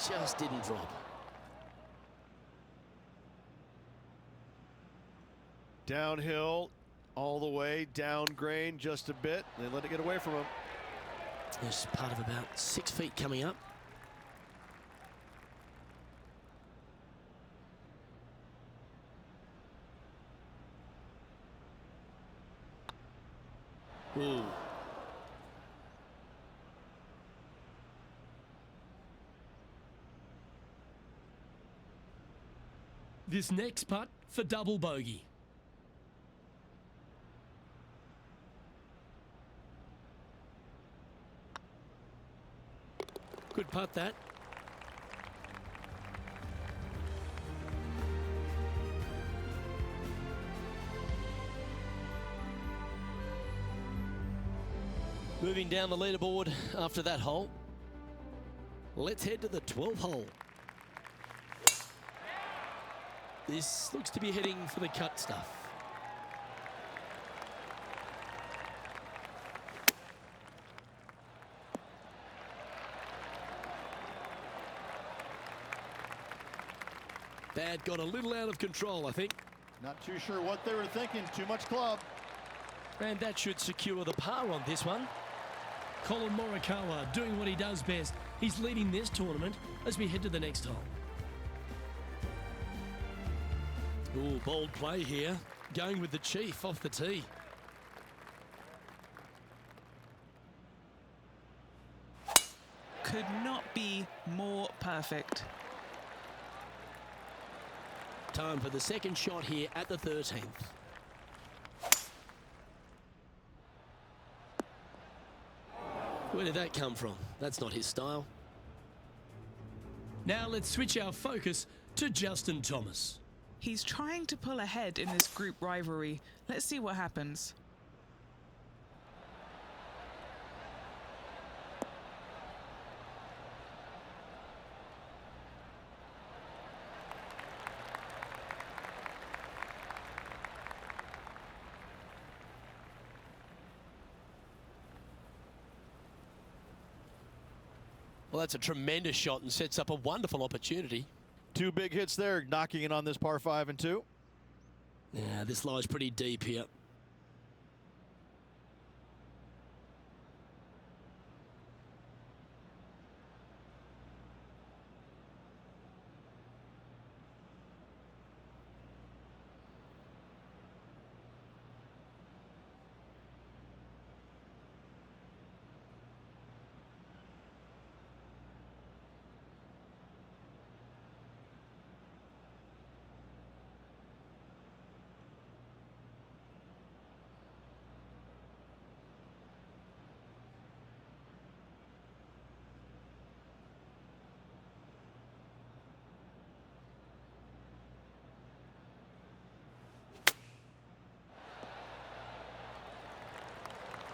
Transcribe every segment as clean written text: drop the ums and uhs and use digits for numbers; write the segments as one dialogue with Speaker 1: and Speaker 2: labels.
Speaker 1: just didn't drop.
Speaker 2: Downhill, all the way, down grain just a bit. They let it get away from him.
Speaker 1: There's part of about 6 feet coming up. Ooh.
Speaker 3: This next putt for double bogey. Good putt, that.
Speaker 1: Moving down the leaderboard after that hole. Let's head to the 12th hole. This looks to be heading for the cut stuff. That got a little out of control, I think.
Speaker 4: Not too sure what they were thinking. Too much club.
Speaker 3: And that should secure the par on this one. Colin Morikawa doing what he does best. He's leading this tournament as we head to the next hole.
Speaker 1: Ooh, bold play here. Going with the chief off the tee.
Speaker 5: Could not be more perfect.
Speaker 1: Time for the second shot here at the 13th. Where did that come from? That's not his style.
Speaker 3: Now let's switch our focus to Justin Thomas.
Speaker 5: He's trying to pull ahead in this group rivalry. Let's see what happens.
Speaker 1: Well, that's a tremendous shot and sets up a wonderful opportunity.
Speaker 2: 2 big hits there, knocking it on this par 5 and 2.
Speaker 1: Yeah, this lies pretty deep here.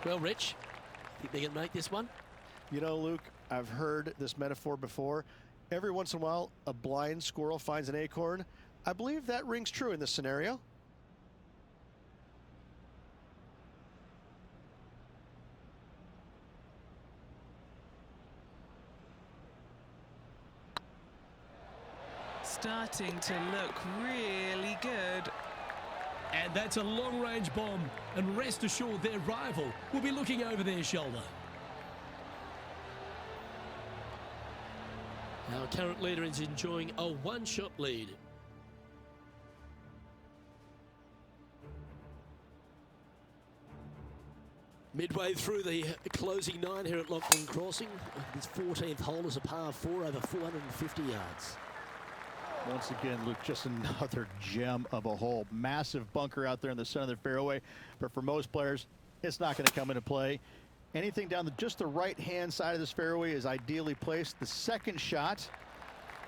Speaker 1: Well, Rich, think they can make this one?
Speaker 2: You know, Luke, I've heard this metaphor before. Every once in a while, a blind squirrel finds an acorn. I believe that rings true in this scenario.
Speaker 5: Starting to look really good.
Speaker 3: And that's a long-range bomb. And rest assured their rival will be looking over their shoulder.
Speaker 1: Our current leader is enjoying a one-shot lead. Midway through the closing 9 here at Lachlan Crossing. This 14th hole is a par 4 over 450 yards.
Speaker 4: Once again, Luke, just another gem of a hole. Massive bunker out there in the center of the fairway. But for most players, it's not going to come into play. Anything down just the right-hand side of this fairway is ideally placed. The second shot,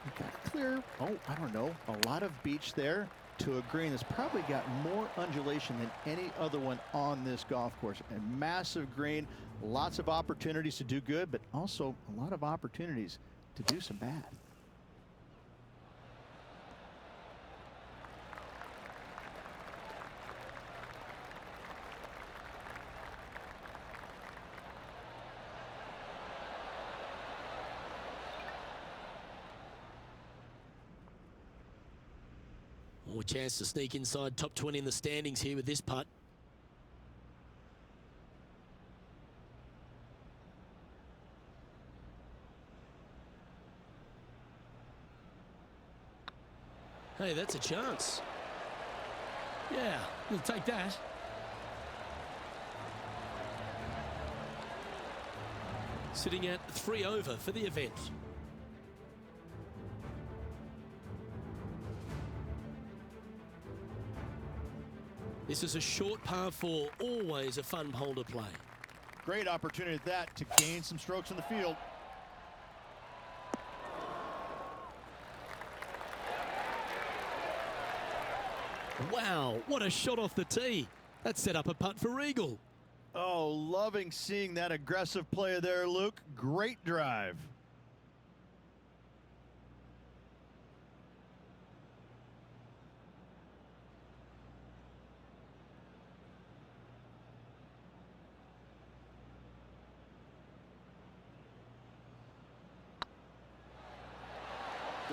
Speaker 4: you got to clear, I don't know, a lot of beach there to a green that's probably got more undulation than any other one on this golf course. A massive green, lots of opportunities to do good, but also a lot of opportunities to do some bad.
Speaker 1: More chance to sneak inside top 20 in the standings here with this putt. Hey, that's a chance.
Speaker 3: Yeah, we'll take that.
Speaker 1: Sitting at 3 over for the event. This is a short par 4, always a fun hole to play.
Speaker 4: Great opportunity at that to gain some strokes in the field.
Speaker 1: Wow, what a shot off the tee. That set up a putt for eagle.
Speaker 4: Oh, loving seeing that aggressive play there, Luke. Great drive.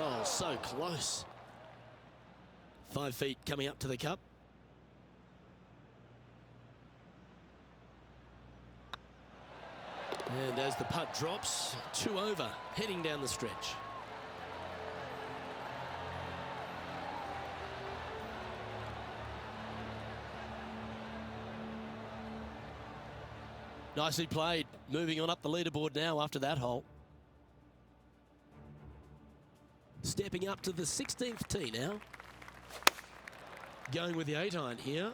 Speaker 1: Oh, so close. 5 feet coming up to the cup. And as the putt drops, 2 over, heading down the stretch. Nicely played. Moving on up the leaderboard now after that hole. Stepping up to the 16th tee now. Going with the 8-iron here.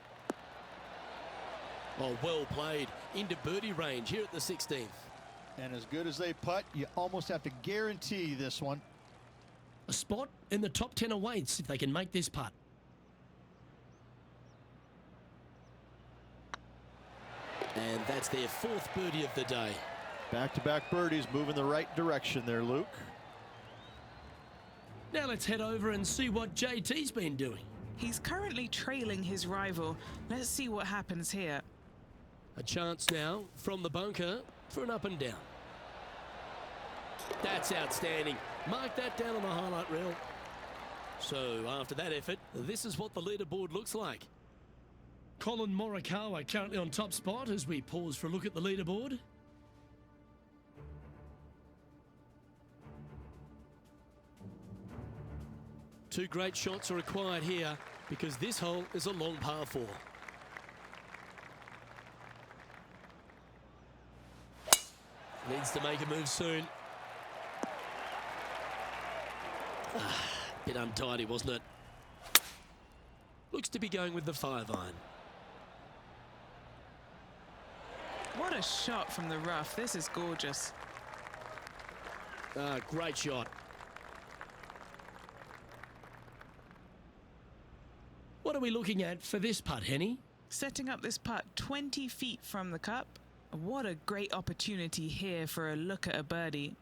Speaker 1: Oh, well played. Into birdie range here at the 16th.
Speaker 4: And as good as they putt, you almost have to guarantee this one.
Speaker 3: A spot in the top 10 awaits if they can make this putt.
Speaker 1: And that's their 4th birdie of the day.
Speaker 4: Back-to-back birdies move in the right direction there, Luke.
Speaker 3: Now let's head over and see what JT's been doing.
Speaker 5: He's currently trailing his rival. Let's see what happens here.
Speaker 1: A chance now from the bunker for an up and down. That's outstanding. Mark that down on the highlight reel. So after that effort, this is what the leaderboard looks like.
Speaker 3: Colin Morikawa currently on top spot as we pause for a look at the leaderboard.
Speaker 1: Two great shots are required here because this hole is a long par 4. Needs to make a move soon. Bit untidy, wasn't it? Looks to be going with the 5-iron.
Speaker 5: What a shot from the rough. This is gorgeous.
Speaker 1: Great shot.
Speaker 3: What are we looking at for this putt, Henny?
Speaker 5: Setting up this putt 20 feet from the cup. What a great opportunity here for a look at a birdie.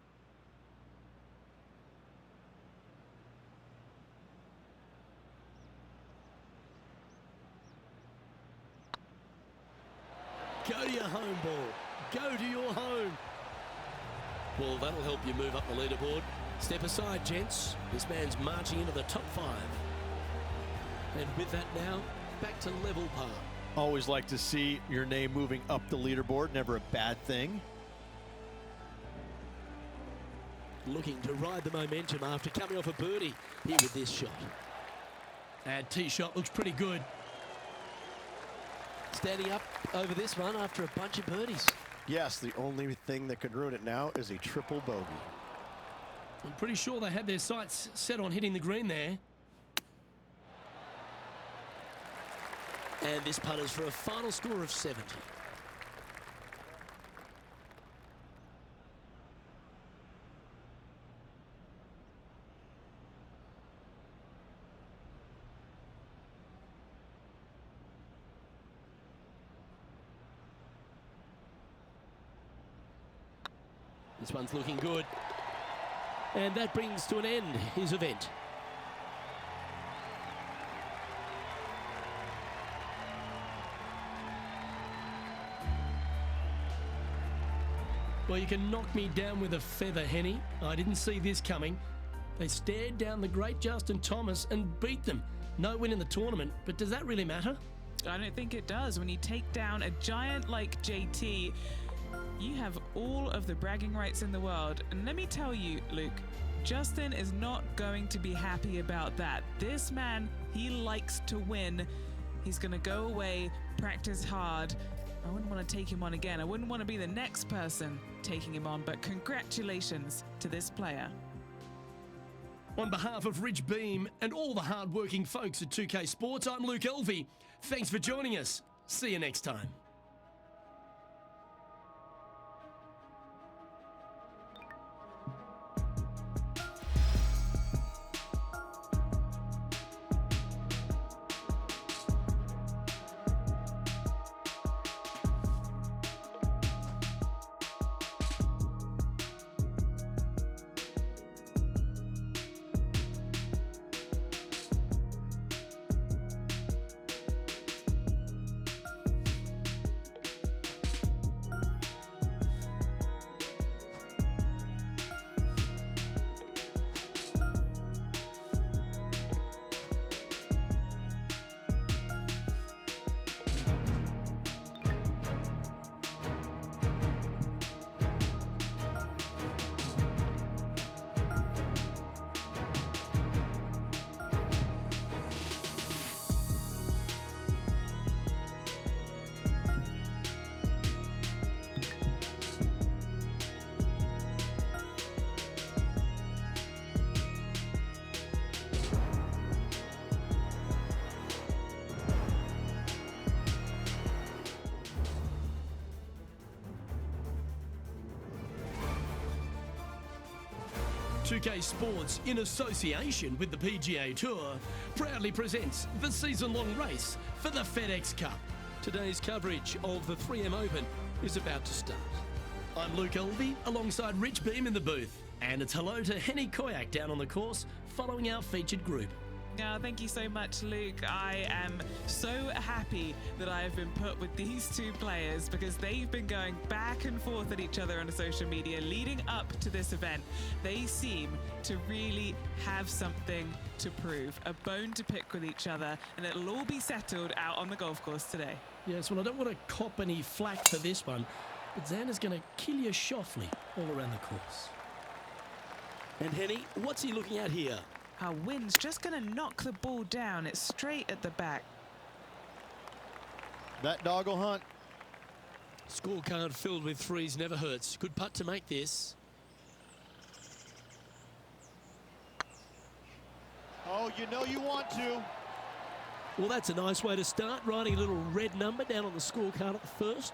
Speaker 1: Go to your home, ball. Go to your home. Well, that'll help you move up the leaderboard. Step aside, gents. This man's marching into the top 5. And with that now, back to level par.
Speaker 2: Always like to see your name moving up the leaderboard. Never a bad thing.
Speaker 1: Looking to ride the momentum after coming off a birdie here with this shot.
Speaker 3: And tee shot looks pretty good.
Speaker 1: Standing up over this one after a bunch of birdies.
Speaker 2: Yes, the only thing that could ruin it now is a triple bogey.
Speaker 3: I'm pretty sure they had their sights set on hitting the green there.
Speaker 1: And this putters for a final score of 70. This one's looking good. And that brings to an end his event.
Speaker 3: Well, you can knock me down with a feather, Henny. I didn't see this coming. They stared down the great Justin Thomas and beat them. No win in the tournament, but does that really matter?
Speaker 5: I don't think it does. When you take down a giant like JT, you have all of the bragging rights in the world. And let me tell you, Luke, Justin is not going to be happy about that. This man, he likes to win. He's going to go away, practice hard. I wouldn't want to take him on again. I wouldn't want to be the next person taking him on, but congratulations to this player.
Speaker 3: On behalf of Rich Beam and all the hard-working folks at 2K Sports, I'm Luke Elvey. Thanks for joining us. See you next time. Pga Sports, in association with the PGA Tour, proudly presents the season-long race for the FedEx Cup. Today's coverage of the 3M Open is about to start. I'm Luke Elvey, alongside Rich Beam in the booth, and it's hello to Henny Koyak down on the course, following our featured group.
Speaker 5: Thank you so much, Luke. I am so happy that I have been put with these two players because they've been going back and forth at each other on social media leading up to this event. They seem to really have something to prove, a bone to pick with each other, and it'll all be settled out on the golf course today.
Speaker 3: Yes, well, I don't want to cop any flack for this one, but Xander's going to kill you softly all around the course.
Speaker 1: And Henny, what's he looking at here?
Speaker 5: Our wind's just going to knock the ball down. It's straight at the back.
Speaker 4: That dog will hunt.
Speaker 1: Scorecard filled with threes never hurts. Good putt to make this.
Speaker 4: Oh, you know you want to.
Speaker 1: Well, that's a nice way to start, writing a little red number down on the scorecard at the first.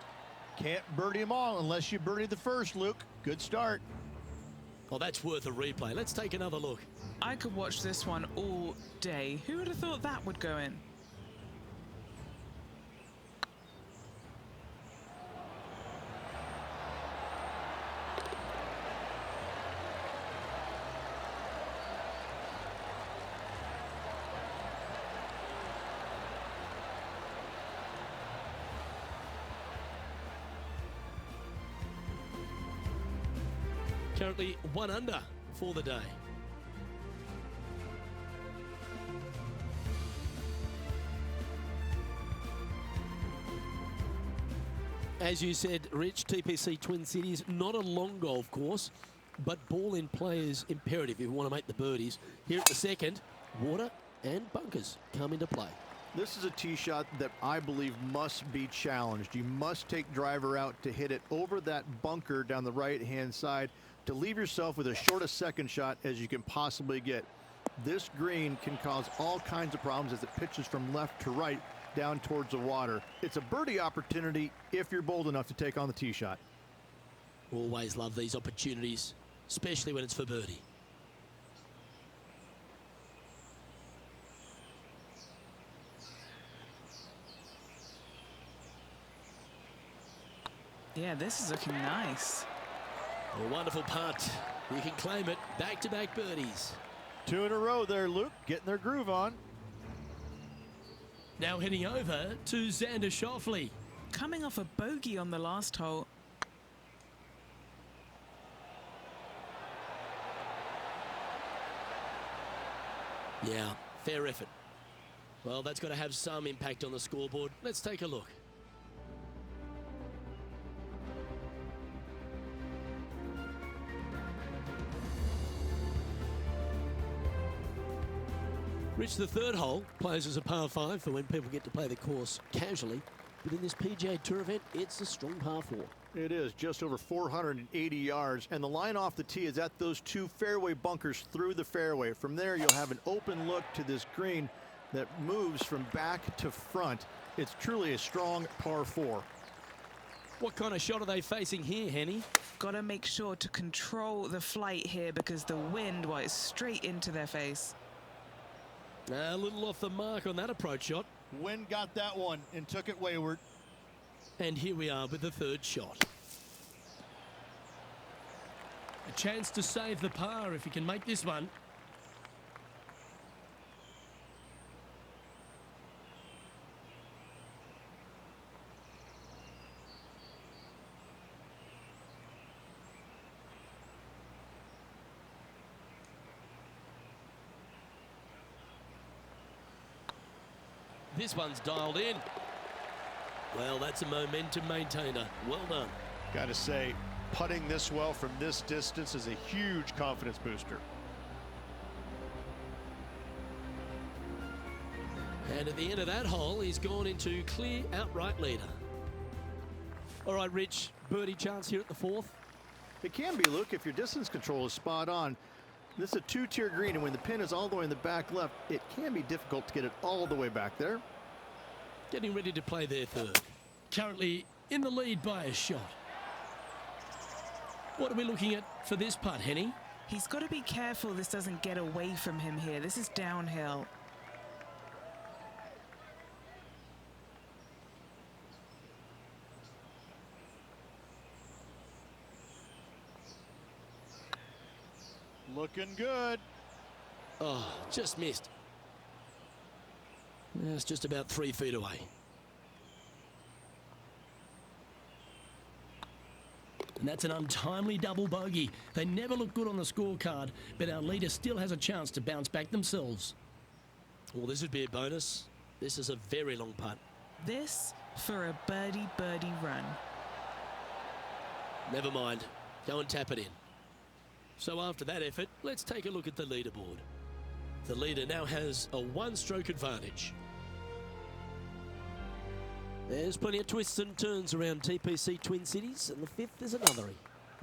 Speaker 4: Can't birdie them all unless you birdie the first, Luke. Good start.
Speaker 1: Oh, that's worth a replay. Let's take another look.
Speaker 5: I could watch this one all day. Who would have thought that would go in?
Speaker 1: Currently 1 under for the day. As you said, Rich, TPC Twin Cities, not a long golf course, but ball in play is imperative if you want to make the birdies. Here at the second, water and bunkers come into play.
Speaker 4: This is a tee shot that I believe must be challenged. You must take driver out to hit it over that bunker down the right-hand side to leave yourself with as short a second shot as you can possibly get. This green can cause all kinds of problems as it pitches from left to right down towards the water. It's a birdie opportunity if you're bold enough to take on the tee shot.
Speaker 1: Always love these opportunities, especially when it's for birdie.
Speaker 5: Yeah, this is looking nice.
Speaker 1: A wonderful putt. You can claim it. Back-to-back birdies.
Speaker 4: 2 in a row there, Luke, getting their groove on.
Speaker 3: Now heading over to Xander Schauffele.
Speaker 5: Coming off a bogey on the last hole.
Speaker 1: Yeah, fair effort. Well, that's got to have some impact on the scoreboard. Let's take a look. Rich, the third hole plays as a par 5 for when people get to play the course casually. But in this PGA Tour event, it's a strong par 4.
Speaker 4: It is just over 480 yards, and the line off the tee is at those 2 fairway bunkers through the fairway. From there, you'll have an open look to this green that moves from back to front. It's truly a strong par 4.
Speaker 1: What kind of shot are they facing here, Henny?
Speaker 5: Got to make sure to control the flight here because the wind, well, is straight into their face.
Speaker 1: A little off the mark on that approach shot.
Speaker 4: Wind got that one and took it wayward.
Speaker 1: And here we are with the third shot.
Speaker 3: A chance to save the par if he can make this one.
Speaker 1: This one's dialed in. Well, that's a momentum maintainer. Well done.
Speaker 2: Got to say, putting this well from this distance is a huge confidence booster.
Speaker 1: And at the end of that hole, he's gone into clear outright leader. All right, Rich, birdie chance here at the fourth.
Speaker 4: It can be, Luke, if your distance control is spot on. This is a 2-tier green, and when the pin is all the way in the back left, it can be difficult to get it all the way back there.
Speaker 1: Getting ready to play their third.
Speaker 3: Currently in the lead by a shot. What are we looking at for this putt, Henny?
Speaker 5: He's got to be careful this doesn't get away from him here. This is downhill.
Speaker 4: Looking good.
Speaker 1: Oh, just missed. It's just about 3 feet away.
Speaker 3: And that's an untimely double bogey. They never look good on the scorecard, but our leader still has a chance to bounce back themselves.
Speaker 1: Well, this would be a bonus. This is a very long putt.
Speaker 5: This for a birdie run.
Speaker 1: Never mind. Go and tap it in. So after that effort, let's take a look at the leaderboard. The leader now has a 1-stroke advantage. There's plenty of twists and turns around TPC Twin Cities, and the fifth is another.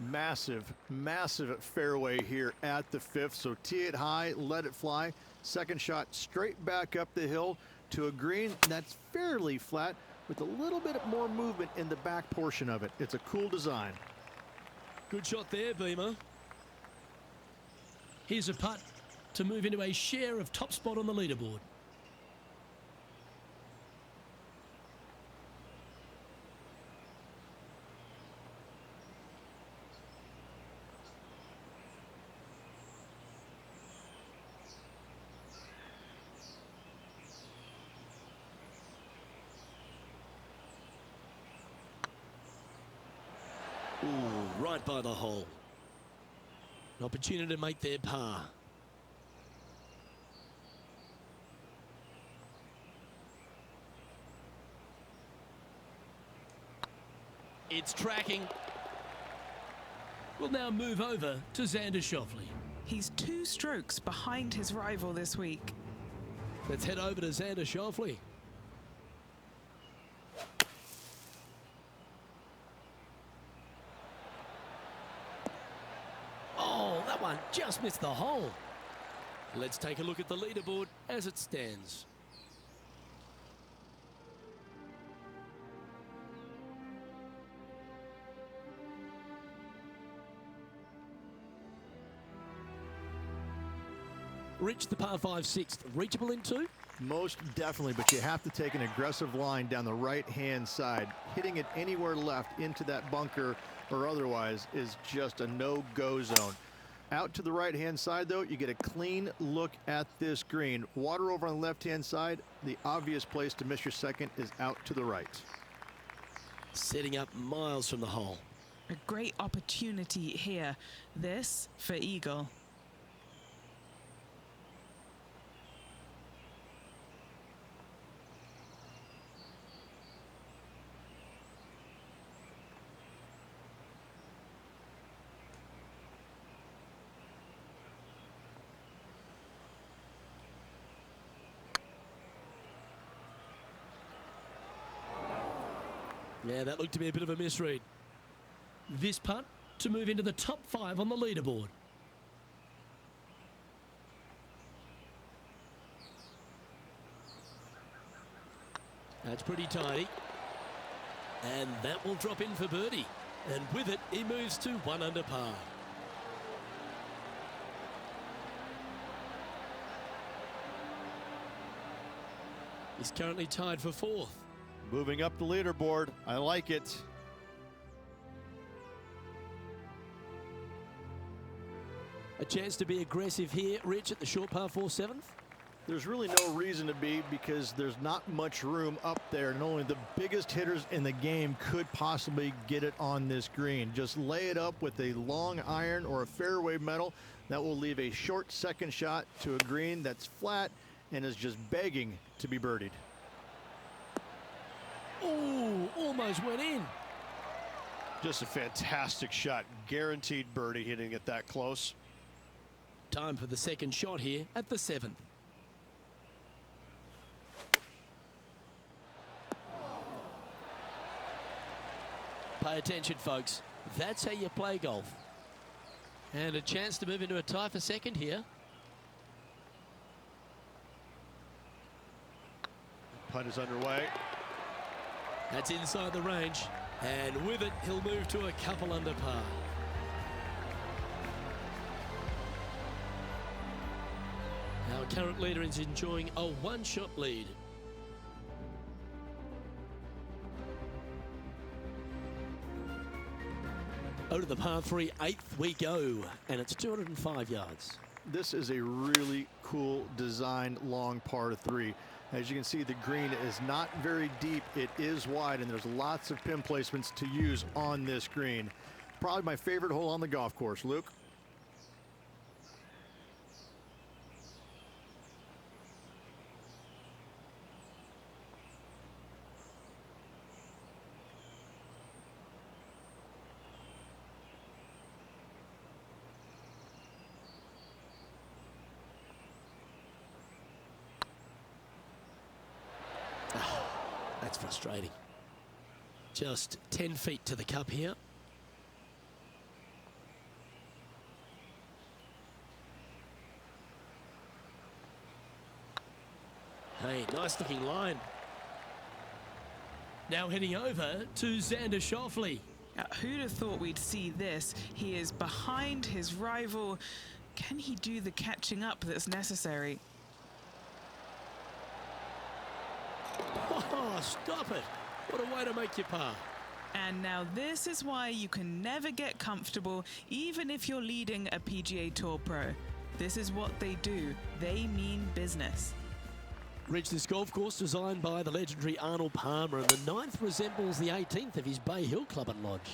Speaker 4: Massive, massive fairway here at the fifth. So tee it high, let it fly. Second shot straight back up the hill to a green that's fairly flat with a little bit more movement in the back portion of it. It's a cool design.
Speaker 1: Good shot there, Beamer.
Speaker 3: Here's a putt to move into a share of top spot on the leaderboard.
Speaker 1: Ooh, right by the hole. An opportunity to make their par. It's tracking.
Speaker 3: We'll now move over to Xander Schauffele.
Speaker 5: He's 2 strokes behind his rival this week.
Speaker 1: Let's head over to Xander Schauffele. Oh, that one just missed the hole. Let's take a look at the leaderboard as it stands. Rich, the par 5 sixth, reachable in 2?
Speaker 4: Most definitely, but you have to take an aggressive line down the right-hand side. Hitting it anywhere left into that bunker or otherwise is just a no-go zone. Out to the right-hand side, though, you get a clean look at this green. Water over on the left-hand side. The obvious place to miss your second is out to the right.
Speaker 1: Setting up miles from the hole.
Speaker 5: A great opportunity here. This for eagle.
Speaker 1: Yeah, that looked to be a bit of a misread.
Speaker 3: This putt to move into the top 5 on the leaderboard.
Speaker 1: That's pretty tidy. And that will drop in for birdie. And with it, he moves to 1 under par. He's currently tied for 4th.
Speaker 4: Moving up the leaderboard. I like it.
Speaker 1: A chance to be aggressive here, Rich, at the short par 4 7th.
Speaker 4: There's really no reason to be, because there's not much room up there, and only the biggest hitters in the game could possibly get it on this green. Just lay it up with a long iron or a fairway metal. That will leave a short second shot to a green that's flat and is just begging to be birdied.
Speaker 1: Oh, almost went in.
Speaker 2: Just a fantastic shot. Guaranteed birdie hitting it that close.
Speaker 1: Time for the second shot here at the 7th. Pay attention, folks. That's how you play golf. And a chance to move into a tie for second here.
Speaker 2: Putt is underway.
Speaker 1: That's inside the range. And with it, he'll move to a couple under par. Our current leader is enjoying a 1-shot lead. Over to the par 3 8th we go, and it's 205 yards.
Speaker 4: This is a really cool design long par 3. As you can see, the green is not very deep. It is wide, and there's lots of pin placements to use on this green. Probably my favorite hole on the golf course. Luke?
Speaker 1: That's frustrating. Just 10 feet to the cup here. Hey, nice looking line.
Speaker 3: Now heading over to Xander Schauffele.
Speaker 5: Who'd have thought we'd see this? He is behind his rival. Can he do the catching up that's necessary?
Speaker 1: Oh, stop it. What a way to make your par.
Speaker 5: And now this is why you can never get comfortable, even if you're leading a PGA Tour pro. This is what they do. They mean business.
Speaker 1: Rich, this golf course designed by the legendary Arnold Palmer, and the 9th resembles the 18th of his Bay Hill Club and Lodge.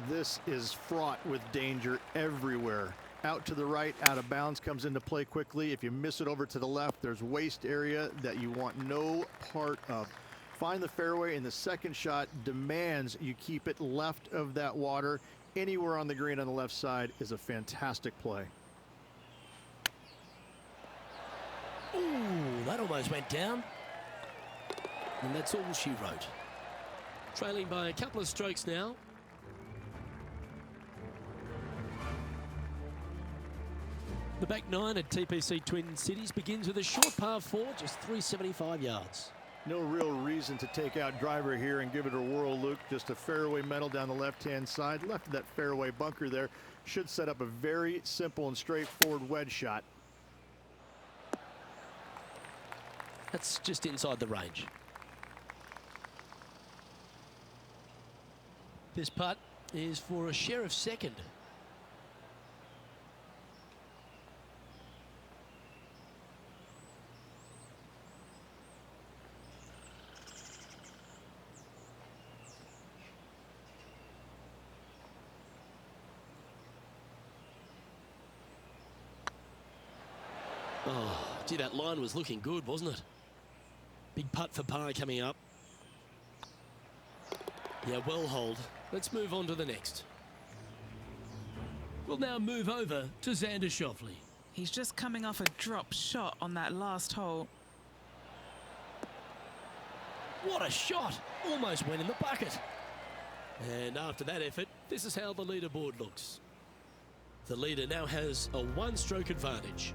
Speaker 4: This is fraught with danger everywhere. Out to the right, out of bounds comes into play quickly. If you miss it over to the left, there's waste area that you want no part of. Find the fairway, and the second shot demands you keep it left of that water. Anywhere on the green on the left side is a fantastic play.
Speaker 1: Ooh, that almost went down. And that's all she wrote. Trailing by a couple of strokes now. The back 9 at TPC Twin Cities begins with a short par 4, just 375 yards.
Speaker 4: No real reason to take out driver here and give it a whirl, Luke. Just a fairway metal down the left-hand side. Left of that fairway bunker there should set up a very simple and straightforward wedge shot.
Speaker 1: That's just inside the range. This putt is for a share of second. Oh, gee, that line was looking good, wasn't it? Big putt for par coming up. Yeah, well hold. Let's move on to the next.
Speaker 3: We'll now move over to Xander Schauffele.
Speaker 5: He's just coming off a drop shot on that last hole.
Speaker 1: What a shot! Almost went in the bucket. And after that effort, this is how the leaderboard looks. The leader now has a one-stroke advantage.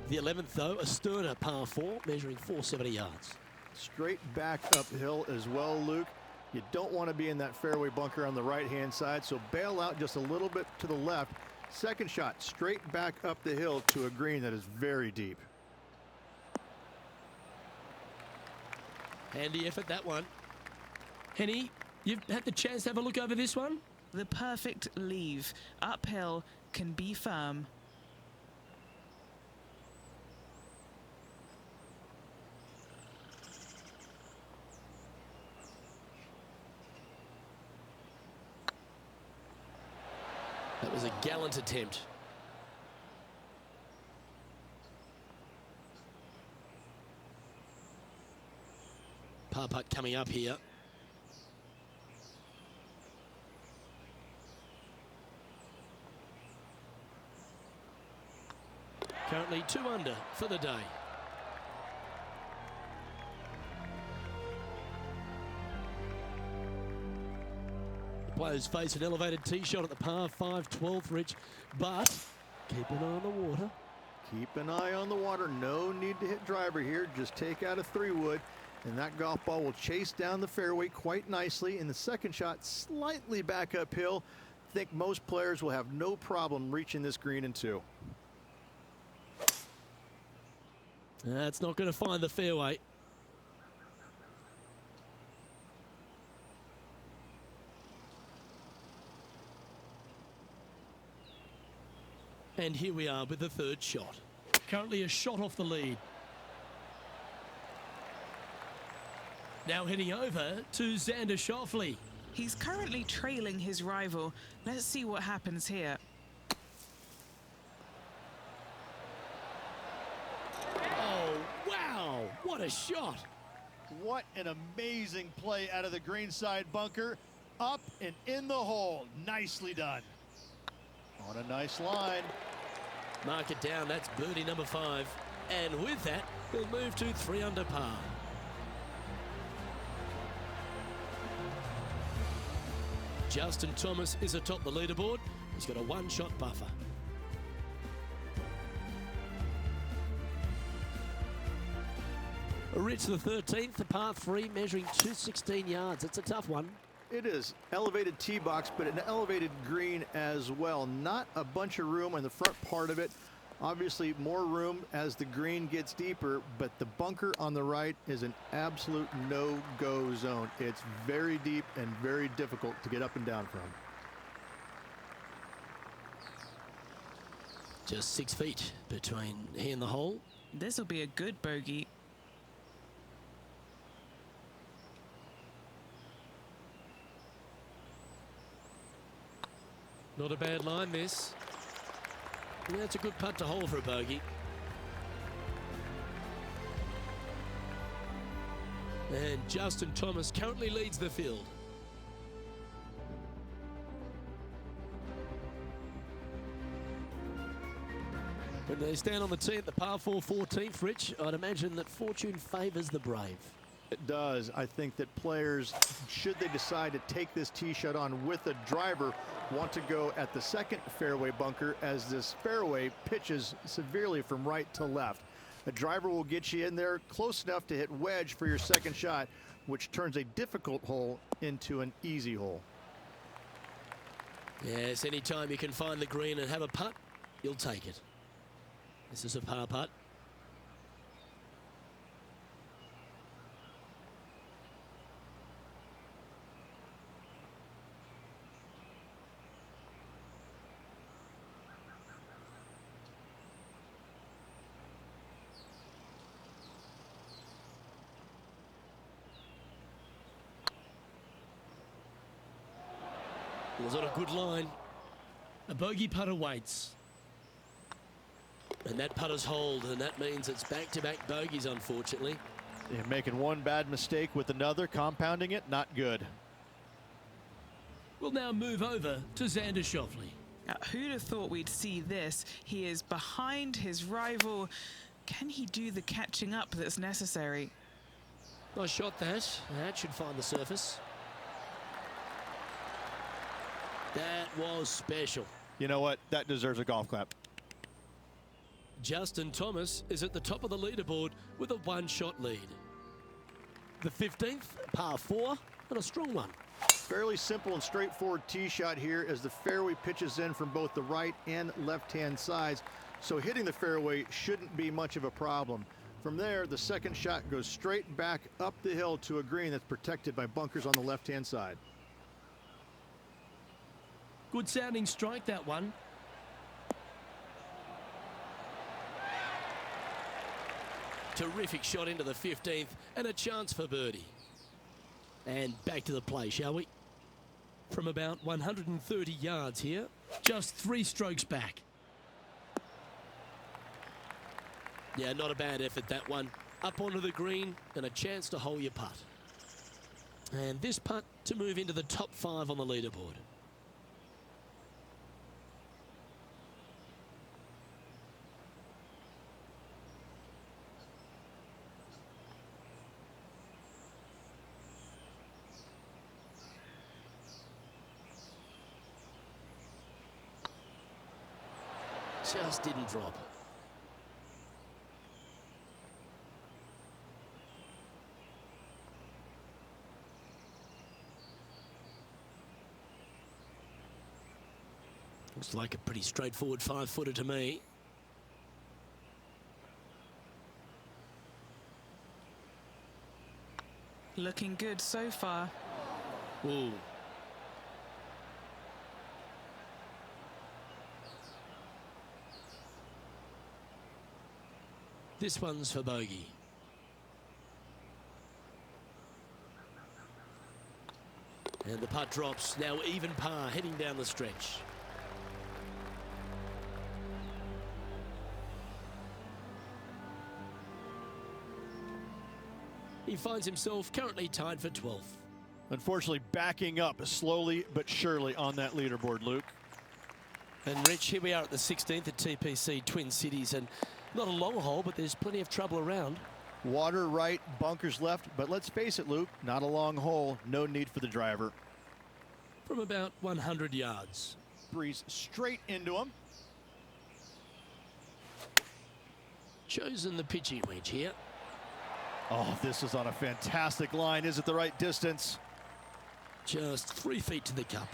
Speaker 1: The 11th, though, a sterner par 4, measuring 470 yards.
Speaker 4: Straight back uphill as well, Luke. You don't want to be in that fairway bunker on the right-hand side, so bail out just a little bit to the left. Second shot, straight back up the hill to a green that is very deep.
Speaker 1: Handy effort, that one. Henny, you've had the chance to have a look over this one?
Speaker 5: The perfect leave. Uphill, can be firm.
Speaker 1: That was a gallant attempt. Par putt coming up here. Currently 2 under for the day. The players face an elevated tee shot at the par 5 12th, Rich, but keep an eye on the water.
Speaker 4: Keep an eye on the water. No need to hit driver here. Just take out a 3-wood. And that golf ball will chase down the fairway quite nicely. In the second shot, slightly back uphill. I think most players will have no problem reaching this green in 2.
Speaker 1: That's not going to find the fairway. And here we are with the 3rd shot. Currently a shot off the lead. Now heading over to Xander Schauffele.
Speaker 5: He's currently trailing his rival. Let's see what happens here.
Speaker 1: Oh, wow, what a shot.
Speaker 4: What an amazing play out of the greenside bunker. Up and in the hole. Nicely done. On a nice line.
Speaker 1: Mark it down, that's birdie number 5. And with that, we'll move to 3 under par. Justin Thomas is atop the leaderboard. He's got a 1-shot buffer. Rich, the 13th, the par 3, measuring 216 yards. It's a tough one.
Speaker 4: It is elevated tee box, but an elevated green as well. Not a bunch of room on the front part of it. Obviously more room as the green gets deeper, but the bunker on the right is an absolute no-go zone. It's very deep and very difficult to get up and down from.
Speaker 1: Just 6 feet between he and the hole.
Speaker 5: This will be a good bogey.
Speaker 1: Not a bad line, this. Yeah, it's a good putt to hole for a bogey. And Justin Thomas currently leads the field. When they stand on the tee at the par 4 14th, Rich, I'd imagine that fortune favours the brave.
Speaker 4: It does. I think that players, should they decide to take this tee shot on with a driver, want to go at the second fairway bunker as this fairway pitches severely from right to left. A driver will get you in there close enough to hit wedge for your second shot, which turns a difficult hole into an easy hole.
Speaker 1: Yes, anytime you can find the green and have a putt, you'll take it. This is a par putt. It was on a good line. A bogey putt awaits. And that putter's hold, and that means it's back-to-back bogeys, unfortunately.
Speaker 4: They're making one bad mistake with another, compounding it, not good.
Speaker 1: We'll now move over to Xander Schauffele.
Speaker 5: Who'd have thought we'd see this? He is behind his rival. Can he do the catching up that's necessary?
Speaker 1: Nice shot that. That should find the surface. That was special.
Speaker 4: You know what? That deserves a golf clap.
Speaker 1: Justin Thomas is at the top of the leaderboard with a one-shot lead. The 15th, par 4, and a strong one.
Speaker 4: Fairly simple and straightforward tee shot here as the fairway pitches in from both the right and left-hand sides. So hitting the fairway shouldn't be much of a problem. From there, the second shot goes straight back up the hill to a green that's protected by bunkers on the left-hand side.
Speaker 3: Good sounding strike, that one.
Speaker 1: Terrific shot into the 15th and a chance for birdie. And back to the play, shall we?
Speaker 3: From about 130 yards here, just 3 strokes back.
Speaker 1: Yeah, not a bad effort, that one. Up onto the green and a chance to hole your putt. And this putt to move into the top 5 on the leaderboard. Just didn't drop. Looks like a pretty straightforward 5-footer to me.
Speaker 5: Looking good so far.
Speaker 1: Ooh. This one's for bogey. And the putt drops. Now even par heading down the stretch. He finds himself currently tied for 12th.
Speaker 4: Unfortunately, backing up slowly but surely on that leaderboard, Luke.
Speaker 1: And Rich, here we are at the 16th at TPC Twin Cities, and not a long hole, but there's plenty of trouble around.
Speaker 4: Water right, bunkers left, but let's face it, Luke, not a long hole, no need for the driver.
Speaker 1: From about 100 yards.
Speaker 4: Breeze straight into him.
Speaker 1: Chosen the pitching wedge here.
Speaker 4: Oh, this is on a fantastic line. Is it the right distance?
Speaker 1: Just 3 feet to the cup.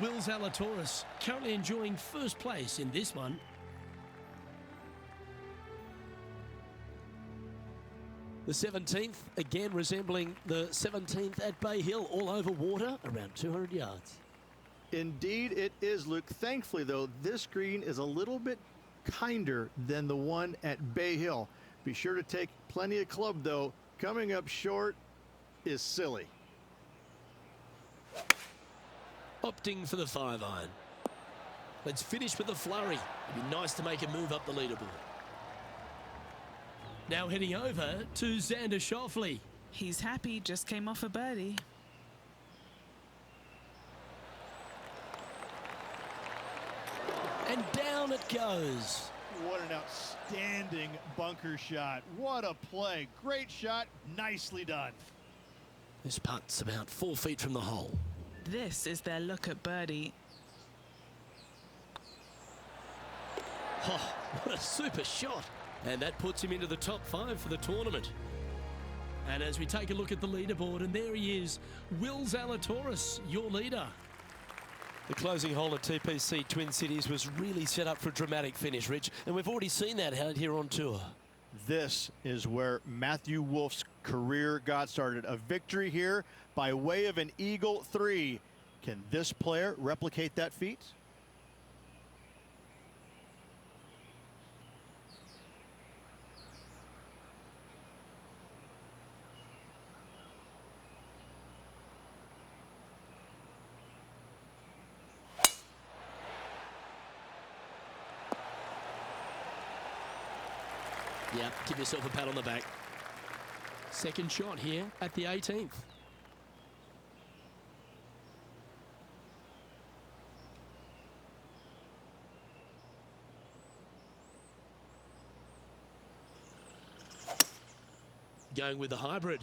Speaker 3: Will Zalatoris currently enjoying first place in this one.
Speaker 1: The 17th, again resembling the 17th at Bay Hill, all over water, around 200 yards.
Speaker 4: Indeed it is, Luke. Thankfully, though, this green is a little bit kinder than the one at Bay Hill. Be sure to take plenty of club, though. Coming up short is silly.
Speaker 1: Opting for the 5-iron. Let's finish with a flurry. It'd be nice to make a move up the leaderboard.
Speaker 3: Now heading over to Xander Schauffele.
Speaker 5: He's happy, just came off a birdie.
Speaker 1: And down it goes.
Speaker 4: What an outstanding bunker shot. What a play. Great shot. Nicely done.
Speaker 1: This putt's about 4 feet from the hole.
Speaker 5: This is their look at birdie.
Speaker 1: Oh, what a super shot. And that puts him into the top 5 for the tournament.
Speaker 3: And as we take a look at the leaderboard, and there he is, Will Zalatoris, your leader.
Speaker 1: The closing hole at TPC Twin Cities was really set up for a dramatic finish, Rich, and we've already seen that out here on tour.
Speaker 4: This is where Matthew Wolff's career got started. A victory here by way of an Eagle 3. Can this player replicate that feat?
Speaker 1: Yeah, give yourself a pat on the back.
Speaker 3: Second shot here at the 18th.
Speaker 1: going with the hybrid.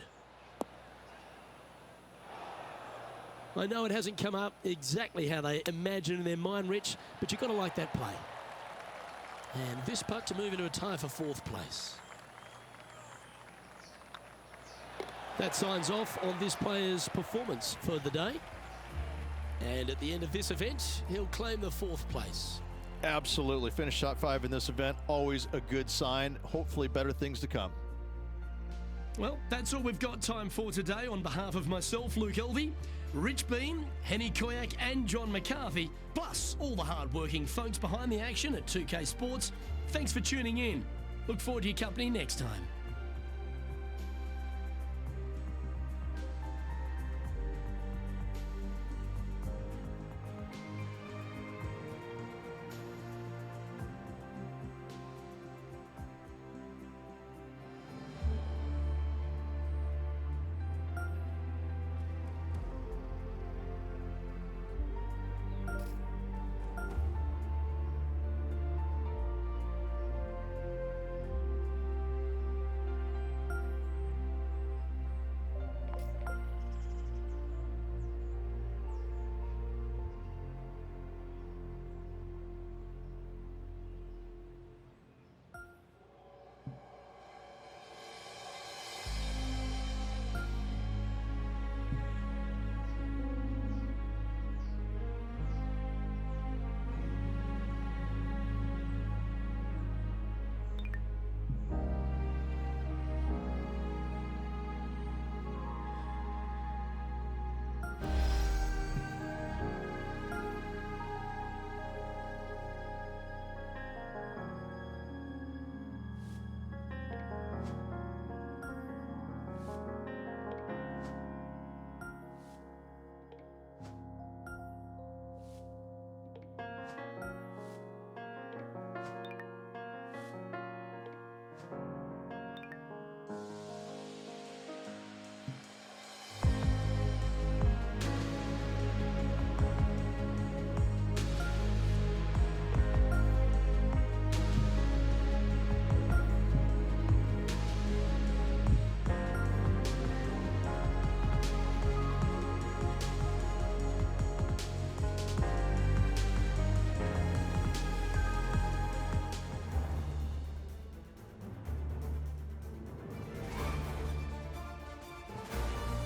Speaker 1: I know it hasn't come up exactly how they imagine in their mind, Rich, but you've got to like that play. And this putt to move into a tie for 4th place. That signs off on this player's performance for the day. And at the end of this event, he'll claim the 4th place.
Speaker 2: Absolutely. Finished top 5 in this event. Always a good sign. Hopefully better things to come.
Speaker 3: Well, that's all we've got time for today. On behalf of myself, Luke Elvey, Rich Bean, Henny Koyak and John McCarthy, plus all the hard-working folks behind the action at 2K Sports, thanks for tuning in. Look forward to your company next time.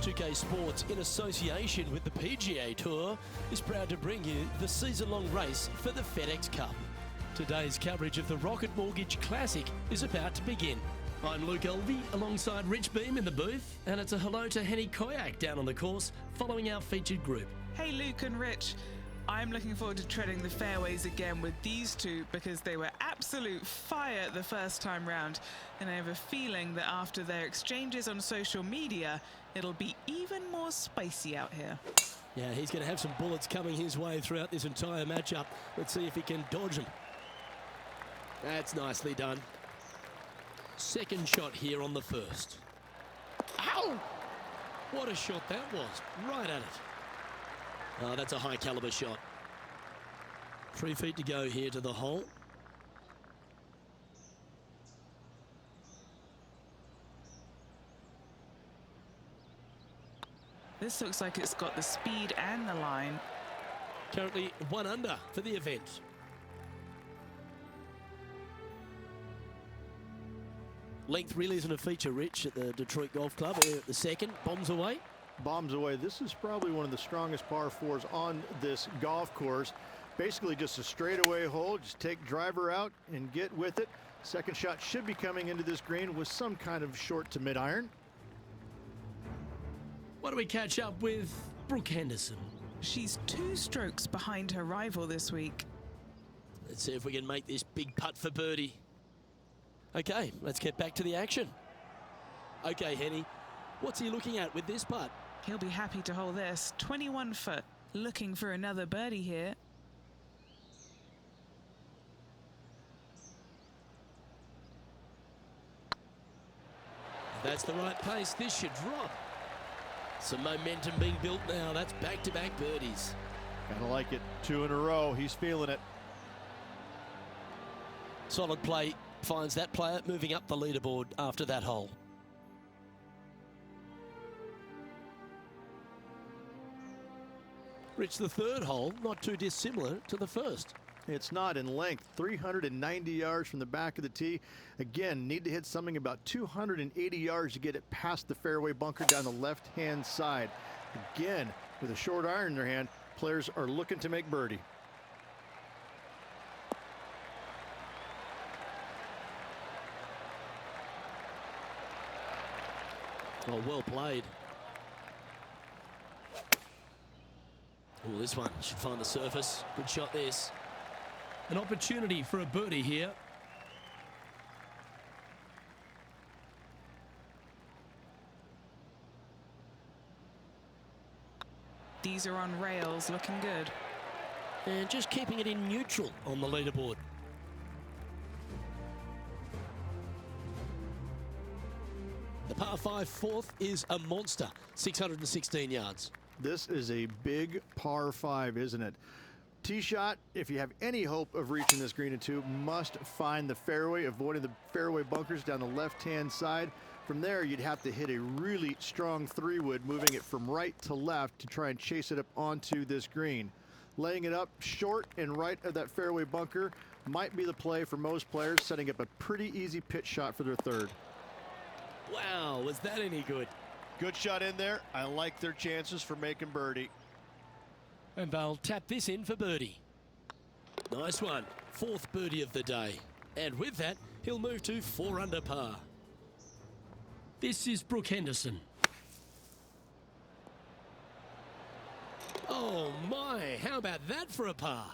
Speaker 1: Pga Sports, in association with the PGA Tour, is proud to bring you the season-long race for the FedEx Cup. Today's coverage of the Rocket Mortgage Classic is about to begin. I'm Luke Elvey, alongside Rich Beam in the booth, and it's a hello to Henny Koyak down on the course, following our featured group.
Speaker 5: Hey Luke and Rich, I'm looking forward to treading the fairways again with these two because they were absolute fire the first time round, and I have a feeling that after their exchanges on social media, it'll be even more spicy out here.
Speaker 1: Yeah, he's going to have some bullets coming his way throughout this entire matchup. Let's see if he can dodge them. That's nicely done. Second shot here on the first. Ow! What a shot that was. Right at it. Oh, that's a high caliber shot. 3 feet to go here to the hole.
Speaker 5: This looks like it's got the speed and the line.
Speaker 1: Currently 1 under for the event. Length really isn't a feature, Rich, at the Detroit Golf Club. We're at the second. Bombs away.
Speaker 2: Bombs away. This is probably one of the strongest par 4s on this golf course. Basically just a straightaway hole. Just take driver out and get with it. Second shot should be coming into this green with some kind of short to mid iron.
Speaker 1: Why don't we catch up with Brooke Henderson?
Speaker 5: She's 2 strokes behind her rival this week.
Speaker 1: Let's see if we can make this big putt for birdie. Okay, let's get back to the action. Okay, Henny, what's he looking at with this putt?
Speaker 5: He'll be happy to hold this. 21 foot. Looking for another birdie here.
Speaker 1: That's the right pace. This should drop. Some momentum being built now. That's back-to-back birdies.
Speaker 2: Gotta like it. 2 in a row. He's feeling it.
Speaker 1: Solid play finds that player moving up the leaderboard after that hole. Rich, the third hole, not too dissimilar to the first.
Speaker 2: It's not in length, 390 yards from the back of the tee. Again, need to hit something about 280 yards to get it past the fairway bunker down the left-hand side. Again, with a short iron in their hand, players are looking to make birdie.
Speaker 1: Oh, well played. Oh, this one should find the surface. Good shot, this.
Speaker 3: An opportunity for a birdie here.
Speaker 5: These are on rails, looking good.
Speaker 1: And just keeping it in neutral on the leaderboard. The par 5 fourth is a monster, 616 yards.
Speaker 2: This is a big par 5, isn't it? Tee shot, if you have any hope of reaching this green in two, must find the fairway, avoiding the fairway bunkers down the left-hand side. From there, you'd have to hit a really strong 3-wood, moving it from right to left to try and chase it up onto this green. Laying it up short and right of that fairway bunker might be the play for most players, setting up a pretty easy pitch shot for their third.
Speaker 1: Wow, was that any good?
Speaker 4: Good shot in there. I like their chances for making birdie.
Speaker 1: And they'll tap this in for birdie. Nice one. Fourth birdie of the day. And with that, he'll move to 4 under par.
Speaker 3: This is Brooke Henderson.
Speaker 1: Oh my, how about that for a par?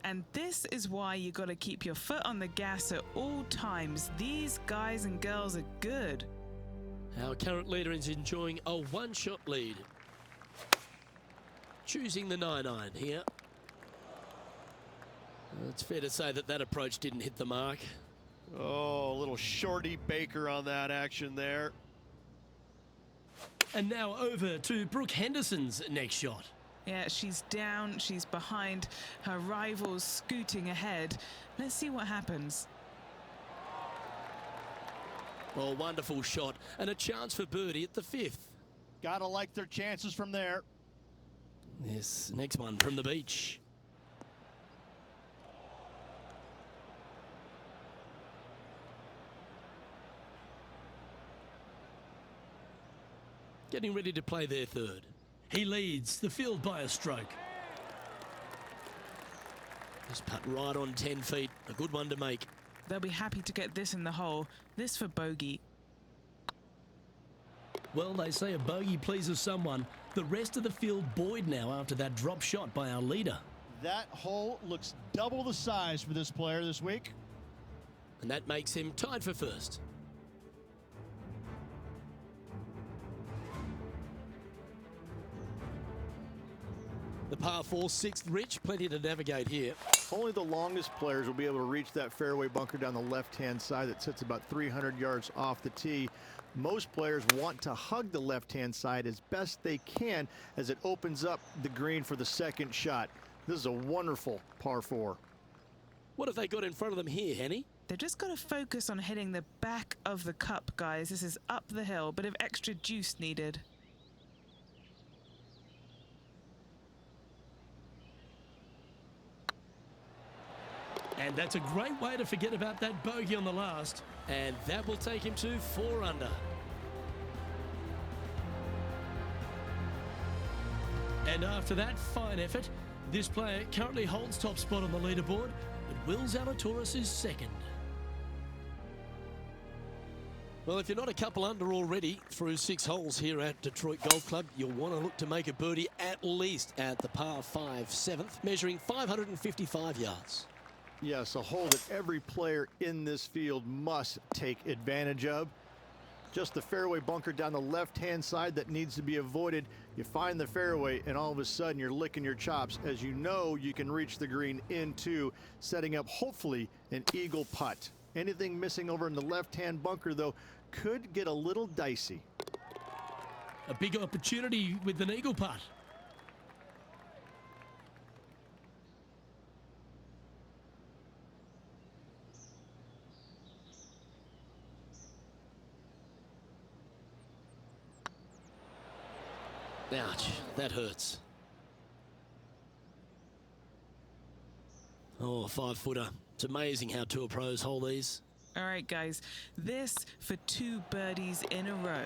Speaker 5: And this is why you got to keep your foot on the gas at all times. These guys and girls are good.
Speaker 1: Our current leader is enjoying a 1-shot lead. Choosing the 9-iron here. It's fair to say that that approach didn't hit the mark.
Speaker 4: Oh, a little shorty Baker on that action there.
Speaker 3: And now over to Brooke Henderson's next shot.
Speaker 5: Yeah, she's down, she's behind, her rival's scooting ahead. Let's see what happens.
Speaker 1: Oh, wonderful shot. And a chance for birdie at the 5th.
Speaker 4: Gotta like their chances from there.
Speaker 1: This next one from the beach. Getting ready to play their third.
Speaker 3: He leads the field by a stroke.
Speaker 1: This putt right on 10 feet. A good one to make.
Speaker 5: They'll be happy to get this in the hole. This for bogey.
Speaker 3: Well, they say a bogey pleases someone. The rest of the field buoyed now after that drop shot by our leader.
Speaker 4: That hole looks double the size for this player this week.
Speaker 1: And that makes him tied for first. The par 4 6th, Rich, plenty to navigate here.
Speaker 2: Only the longest players will be able to reach that fairway bunker down the left-hand side that sits about 300 yards off the tee. Most players want to hug the left-hand side as best they can as it opens up the green for the second shot. This is a wonderful par 4.
Speaker 1: What have they got in front of them here, Henny?
Speaker 5: They've just got to focus on hitting the back of the cup, guys. This is up the hill, bit of extra juice needed.
Speaker 3: And that's a great way to forget about that bogey on the last.
Speaker 1: And that will take him to 4 under.
Speaker 3: And after that fine effort, this player currently holds top spot on the leaderboard, but Will Zalatoris is second.
Speaker 1: Well, if you're not a couple under already through 6 holes here at Detroit Golf Club, you'll want to look to make a birdie at least at the par 5 7th, measuring 555 yards.
Speaker 2: Yes, a hole that every player in this field must take advantage of. Just the fairway bunker down the left-hand side that needs to be avoided. You find the fairway, and all of a sudden you're licking your chops as you know you can reach the green into, setting up hopefully an eagle putt. Anything missing over in the left-hand bunker, though, could get a little dicey.
Speaker 3: A big opportunity with an eagle putt.
Speaker 1: Ouch, that hurts. Oh, 5-footer. It's amazing how Tour pros hole these.
Speaker 5: All right, guys, this for 2 birdies in a row.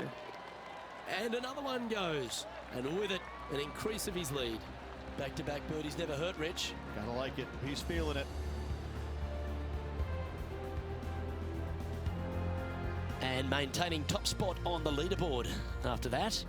Speaker 1: And another one goes. And with it, an increase of his lead. Back-to-back birdies never hurt, Rich.
Speaker 2: Gotta like it. He's feeling it.
Speaker 1: And maintaining top spot on the leaderboard after that.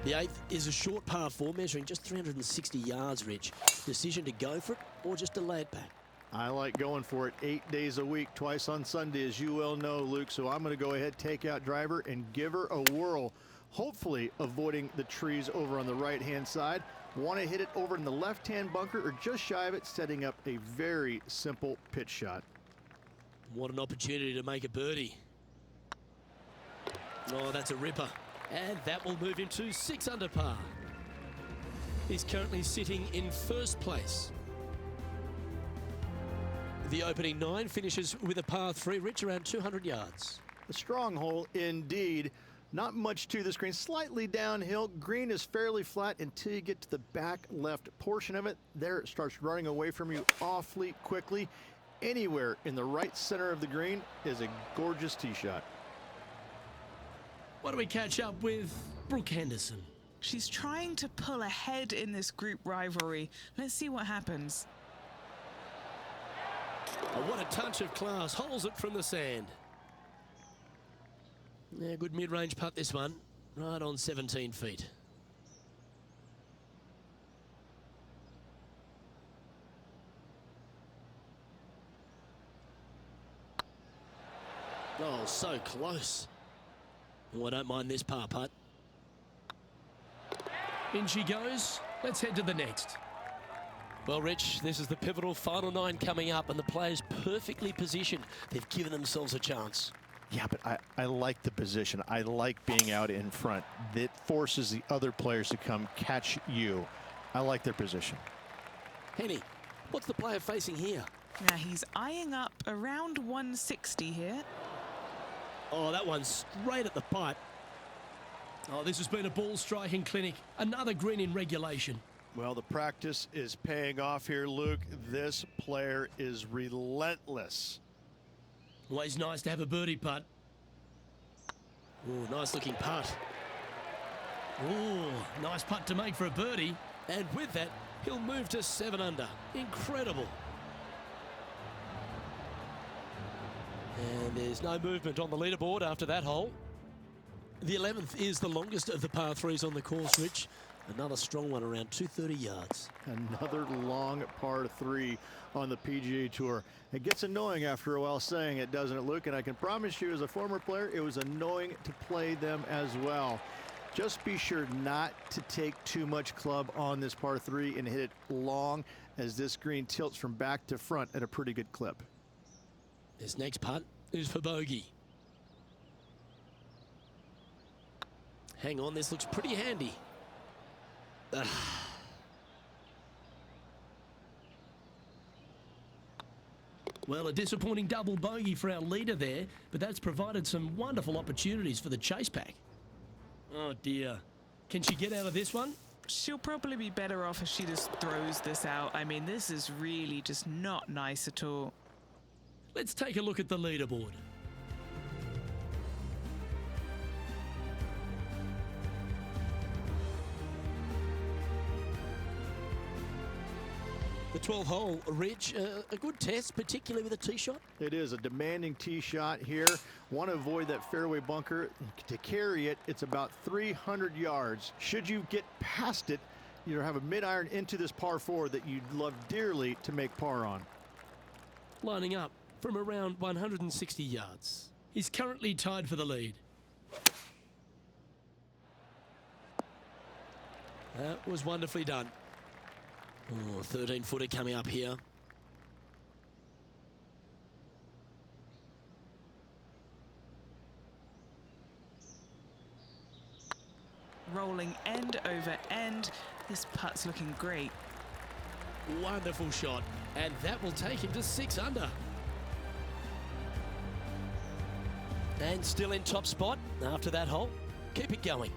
Speaker 1: The 8th is a short par 4, measuring just 360 yards, Rich. Decision to go for it or just to lay it back?
Speaker 2: I like going for it 8 days a week, twice on Sunday, as you well know, Luke. So I'm going to go ahead, take out driver, and give her a whirl. Hopefully avoiding the trees over on the right-hand side. Want to hit it over in the left-hand bunker or just shy of it, setting up a very simple pitch shot.
Speaker 1: What an opportunity to make a birdie. Oh, that's a ripper. And that will move him to 6 under par. He's currently sitting in first place. The opening 9 finishes with a par 3, Rich, around 200 yards.
Speaker 2: A strong hole indeed. Not much to this green, slightly downhill. Green is fairly flat until you get to the back left portion of it. There it starts running away from you awfully quickly. Anywhere in the right center of the green is a gorgeous tee shot.
Speaker 3: Why don't we catch up with Brooke Henderson?
Speaker 5: She's trying to pull ahead in this group rivalry. Let's see what happens.
Speaker 1: Oh, what a touch of class. Holes it from the sand. Yeah, good mid-range putt this one. Right on 17 feet. Oh, so close. Oh, I don't mind this par putt.
Speaker 3: In she goes. Let's head to the next.
Speaker 1: Well, Rich, this is the pivotal final 9 coming up, and the players perfectly positioned. They've given themselves a chance.
Speaker 2: Yeah, but I like the position. I like being out in front. That forces the other players to come catch you. I like their position.
Speaker 1: Henny, what's the player facing here?
Speaker 5: Now he's eyeing up around 160 here.
Speaker 1: Oh, that one's straight at the pipe.
Speaker 3: Oh, this has been a ball striking clinic. Another green in regulation.
Speaker 2: Well, the practice is paying off here, Luke. This player is relentless.
Speaker 3: Always nice to have a birdie putt.
Speaker 1: Oh, nice looking putt.
Speaker 3: Oh, nice putt to make for a birdie.
Speaker 1: And with that, he'll move to 7 under. Incredible. And there's no movement on the leaderboard after that hole. The 11th is the longest of the par 3s on the course, Rich. Another strong one, around 230 yards.
Speaker 2: Another long par 3 on the PGA Tour. It gets annoying after a while saying it, doesn't it, Luke? And I can promise you, as a former player, it was annoying to play them as well. Just be sure not to take too much club on this par 3 and hit it long, as this green tilts from back to front at a pretty good clip.
Speaker 1: This next putt is for bogey. Hang on, this looks pretty handy.
Speaker 3: Well, a disappointing double bogey for our leader there, but that's provided some wonderful opportunities for the chase pack. Oh dear. Can she get out of this one?
Speaker 5: She'll probably be better off if she just throws this out. I mean, this is really just not nice at all.
Speaker 3: Let's take a look at the leaderboard.
Speaker 1: The 12th hole, Rich, a good test, particularly with a tee shot.
Speaker 2: It is a demanding tee shot here. Want to avoid that fairway bunker. To carry it, it's about 300 yards. Should you get past it, you have a mid-iron into this par 4 that you'd love dearly to make par on.
Speaker 3: Lining up from around 160 yards. He's currently tied for the lead.
Speaker 1: That was wonderfully done. Oh, 13-footer coming up here.
Speaker 5: Rolling end over end. This putt's looking great.
Speaker 1: Wonderful shot. And that will take him to 6 under. And still in top spot after that hole. Keep it going.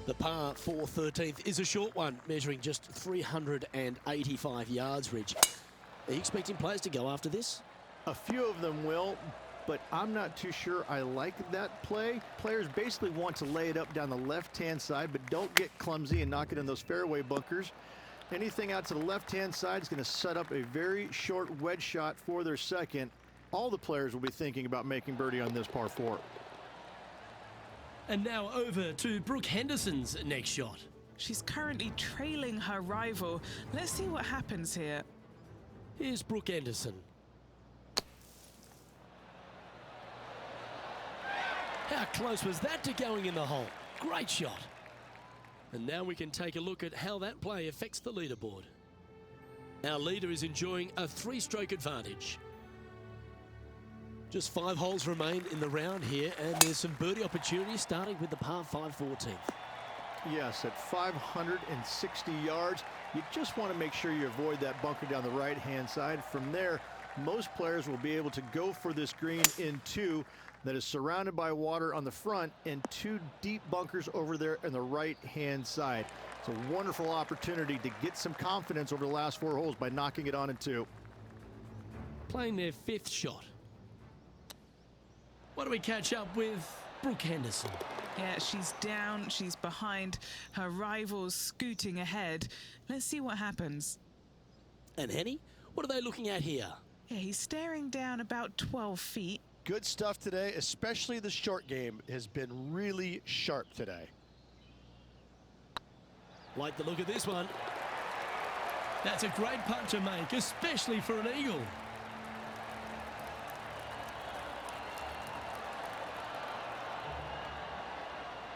Speaker 1: The par 4 13th is a short one, measuring just 385 yards, Rich. Are you expecting players to go after this?
Speaker 2: A few of them will, but I'm not too sure I like that play. Players basically want to lay it up down the left-hand side, but don't get clumsy and knock it in those fairway bunkers. Anything out to the left-hand side is going to set up a very short wedge shot for their second. All the players will be thinking about making birdie on this par 4.
Speaker 3: And now over to Brooke Henderson's next shot.
Speaker 5: She's currently trailing her rival. Let's see what happens here.
Speaker 1: Here's Brooke Henderson. How close was that to going in the hole? Great shot. And now we can take a look at how that play affects the leaderboard. Our leader is enjoying a 3-stroke advantage. Just 5 holes remain in the round here, and there's some birdie opportunities starting with the par 5 14th.
Speaker 2: Yes, at 560 yards, you just want to make sure you avoid that bunker down the right-hand side. From there, most players will be able to go for this green in 2 that is surrounded by water on the front and 2 deep bunkers over there on the right-hand side. It's a wonderful opportunity to get some confidence over the last 4 holes by knocking it on in 2.
Speaker 3: Playing their 5th shot. What do we catch up with Brooke Henderson?
Speaker 5: Yeah, she's down, she's behind, her rival's scooting ahead. Let's see what happens.
Speaker 1: And Henny, what are they looking at here?
Speaker 5: Yeah, he's staring down about 12 feet.
Speaker 4: Good stuff today, especially the short game has been really sharp today.
Speaker 1: Like the look of this one.
Speaker 3: That's a great putt to make, especially for an eagle.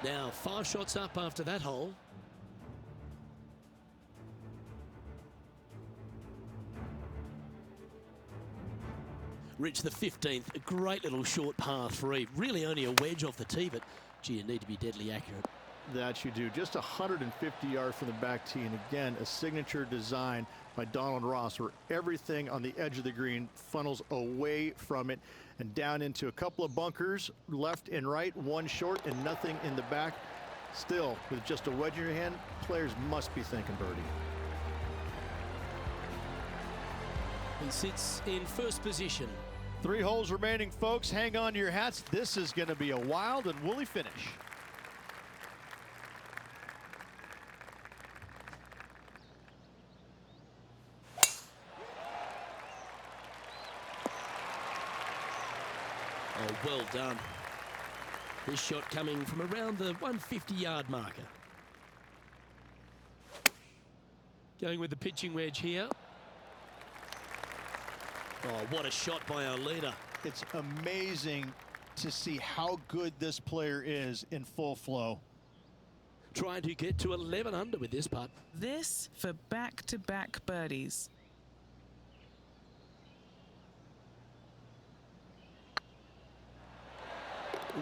Speaker 1: Now 5 shots up after that hole. Rich, the 15th, a great little short par 3. Really only a wedge off the tee, but gee, you need to be deadly accurate.
Speaker 2: That you do. Just 150 yards from the back tee, and again, a signature design by Donald Ross, where everything on the edge of the green funnels away from it and down into a couple of bunkers, left and right, 1 short and nothing in the back. Still, with just a wedge in your hand, players must be thinking birdie.
Speaker 1: He sits in first position.
Speaker 4: 3 holes remaining, folks. Hang on to your hats. This is going to be a wild and woolly finish.
Speaker 1: Oh, well done. This shot coming from around the 150-yard marker.
Speaker 3: Going with the pitching wedge here.
Speaker 1: Oh, what a shot by our leader.
Speaker 4: It's amazing to see how good this player is in full flow.
Speaker 1: Trying to get to 11 under with this putt.
Speaker 5: This for back-to-back birdies.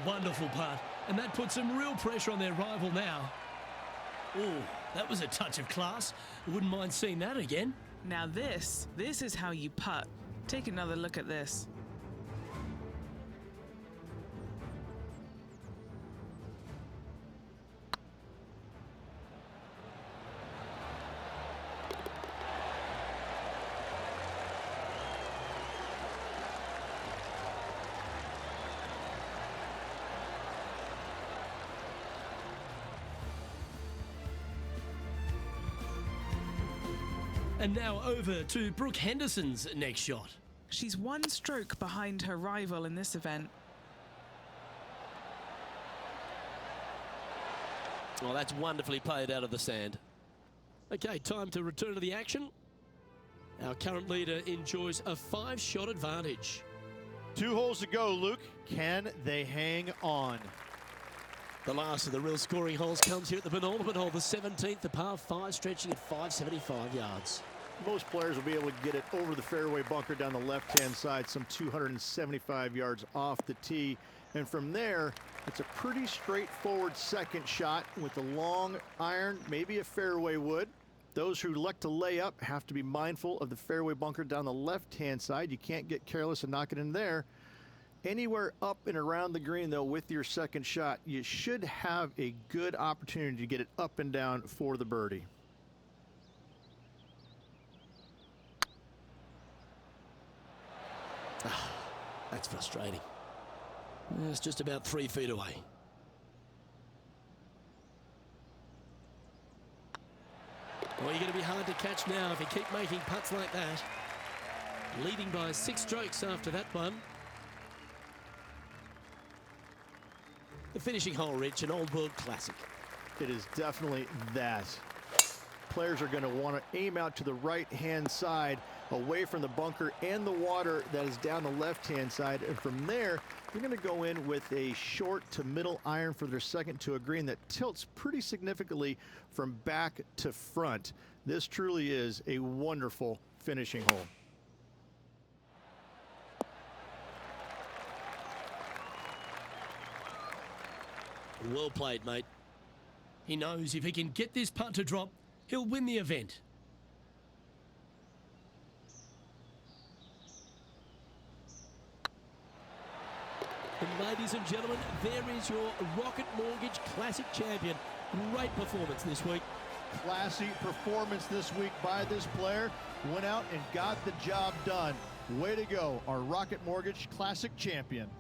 Speaker 3: Wonderful putt. And that puts some real pressure on their rival now. Oh, that was a touch of class. I wouldn't mind seeing that again.
Speaker 5: Now this is how you putt. Take another look at this.
Speaker 3: And now over to Brooke Henderson's next shot.
Speaker 5: She's 1 stroke behind her rival in this event.
Speaker 1: Well, that's wonderfully played out of the sand. Okay, time to return to the action. Our current leader enjoys a 5-shot advantage.
Speaker 4: 2 holes to go, Luke. Can they hang on?
Speaker 1: The last of the real scoring holes comes here at the penultimate hole, the 17th, the par 5, stretching at 575 yards.
Speaker 2: Most players will be able to get it over the fairway bunker down the left-hand side, some 275 yards off the tee. And from there, it's a pretty straightforward second shot with a long iron, maybe a fairway wood. Those who elect to lay up have to be mindful of the fairway bunker down the left-hand side. You can't get careless and knock it in there. Anywhere up and around the green, though, with your second shot, you should have a good opportunity to get it up and down for the birdie.
Speaker 1: That's frustrating. It's just about 3 feet away. Well, you're going to be hard to catch now if you keep making putts like that. Leading by 6 strokes after that one. The finishing hole, Rich, an old world classic.
Speaker 2: It is definitely that. Players are going to want to aim out to the right-hand side, away from the bunker and the water that is down the left-hand side. And from there, you're going to go in with a short to middle iron for their second to a green that tilts pretty significantly from back to front. This truly is a wonderful finishing hole.
Speaker 1: Well played, mate.
Speaker 3: He knows if he can get this putt to drop, he'll win the event.
Speaker 1: And ladies and gentlemen, there is your Rocket Mortgage Classic champion. Great performance this week.
Speaker 4: Classy performance this week by this player. Went out and got the job done. Way to go, our Rocket Mortgage Classic champion.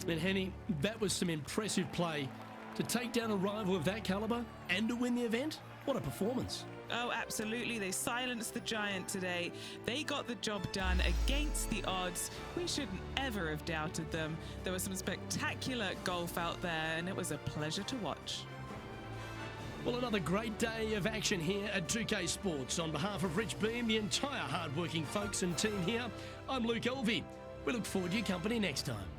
Speaker 3: And Henny, that was some impressive play. To take down a rival of that caliber and to win the event, what a performance.
Speaker 5: Oh, absolutely. They silenced the giant today. They got the job done against the odds. We shouldn't ever have doubted them. There was some spectacular golf out there, and it was a pleasure to watch.
Speaker 3: Well, another great day of action here at 2K Sports. On behalf of Rich Beam, the entire hard-working folks and team here, I'm Luke Elvey. We look forward to your company next time.